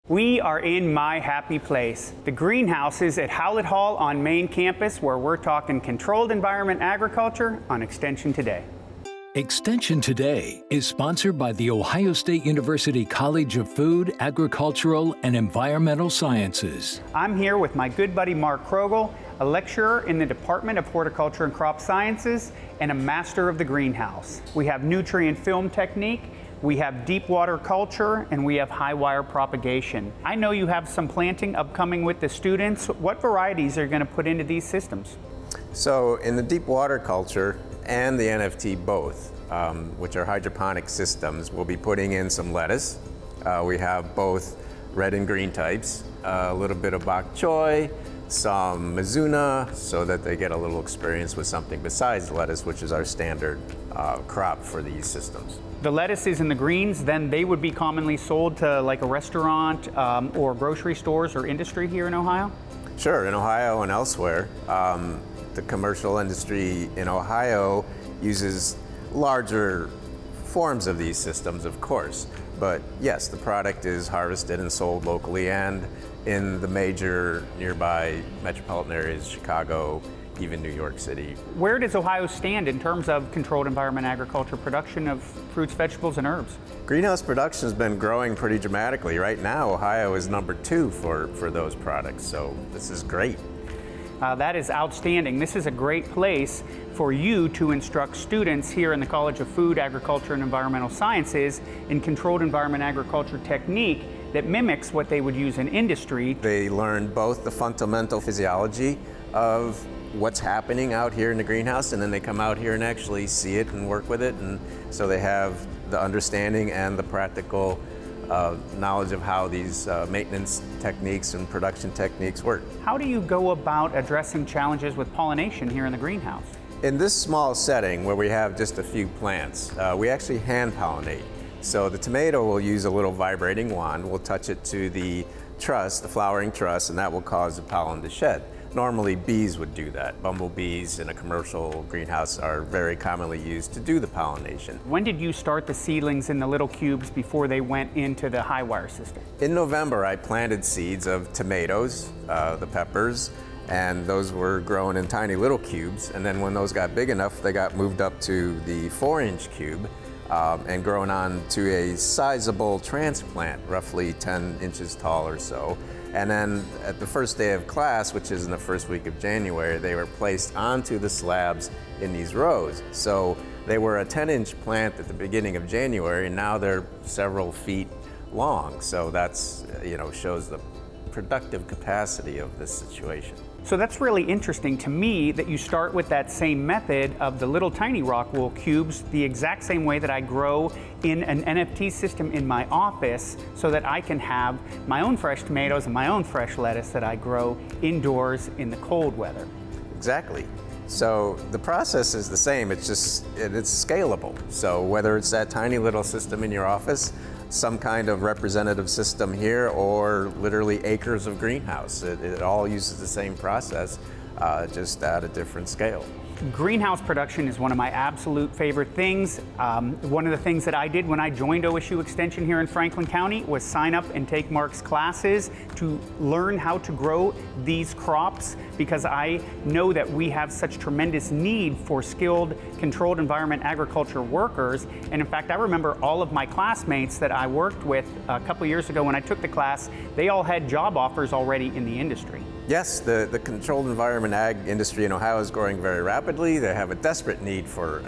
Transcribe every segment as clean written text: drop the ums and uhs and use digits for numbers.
We are in my happy place, the greenhouses at Howlett Hall on main campus, where we're talking controlled environment agriculture on Extension Today. Extension Today is sponsored by the Ohio State University College of Food, Agricultural, and Environmental Sciences. I'm here with my good buddy Mark Krogel, a lecturer in the Department of Horticulture and Crop Sciences and a master of the greenhouse. We have nutrient film technique, we have deep water culture, and we have high wire propagation. I know you have some planting upcoming with the students. What varieties are you going to put into these systems? So in the deep water culture and the NFT both, which are hydroponic systems, we'll be putting in some lettuce. We have both red and green types, a little bit of bok choy, some mizuna, so that they get a little experience with something besides lettuce, which is our standard crop for these systems. The lettuces and the greens, then they would be commonly sold to like a restaurant or grocery stores or industry here in Ohio? Sure, in Ohio and elsewhere. The commercial industry in Ohio uses larger forms of these systems, of course. But yes, the product is harvested and sold locally and in the major nearby metropolitan areas, Chicago, even New York City. Where does Ohio stand in terms of controlled environment agriculture, production of fruits, vegetables, and herbs? Greenhouse production has been growing pretty dramatically. Right now, Ohio is #2 for those products, so this is great. That is outstanding. This is a great place for you to instruct students here in the College of Food, Agriculture, and Environmental Sciences in controlled environment agriculture technique that mimics what they would use in industry. They learn both the fundamental physiology of what's happening out here in the greenhouse, and then they come out here and actually see it and work with it, and so they have the understanding and the practical knowledge of how these maintenance techniques and production techniques work. How do you go about addressing challenges with pollination here in the greenhouse? In this small setting where we have just a few plants, we actually hand pollinate. So the tomato will use a little vibrating wand. We'll touch it to the truss, the flowering truss, and that will cause the pollen to shed. Normally bees would do that. Bumblebees in a commercial greenhouse are very commonly used to do the pollination. When did you start the seedlings in the little cubes before they went into the high wire system? In November, I planted seeds of tomatoes, the peppers, and those were grown in tiny little cubes. And then when those got big enough, they got moved up to the 4-inch cube and grown on to a sizable transplant, roughly 10 inches tall or so. And then at the first day of class, which is in the first week of January, they were placed onto the slabs in these rows. So they were a 10-inch plant at the beginning of January, and now they're several feet long. So that's, shows the productive capacity of this situation. So that's really interesting to me that you start with that same method of the little tiny rock wool cubes, the exact same way that I grow in an NFT system in my office, so that I can have my own fresh tomatoes and my own fresh lettuce that I grow indoors in the cold weather. Exactly. So the process is the same, it's scalable. So whether it's that tiny little system in your office, some kind of representative system here, or literally acres of greenhouse, it all uses the same process, just at a different scale. Greenhouse production is one of my absolute favorite things. One of the things that I did when I joined OSU Extension here in Franklin County was sign up and take Mark's classes to learn how to grow these crops, because I know that we have such tremendous need for skilled controlled environment agriculture workers. And in fact, I remember all of my classmates that I worked with a couple years ago when I took the class, they all had job offers already in the industry. Yes, the controlled environment ag industry in Ohio is growing very rapidly. They have a desperate need for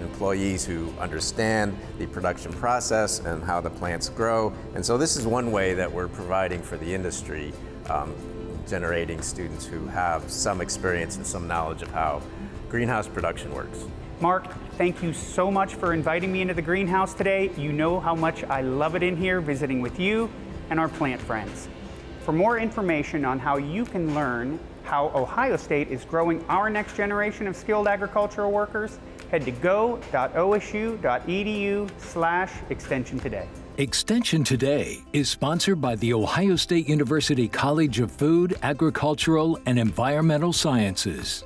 employees who understand the production process and how the plants grow. And so this is one way that we're providing for the industry, generating students who have some experience and some knowledge of how greenhouse production works. Mark, thank you so much for inviting me into the greenhouse today. You know how much I love it in here, visiting with you and our plant friends. For more information on how you can learn how Ohio State is growing our next generation of skilled agricultural workers, head to go.osu.edu/Extension Today. Extension Today is sponsored by the Ohio State University College of Food, Agricultural, and Environmental Sciences.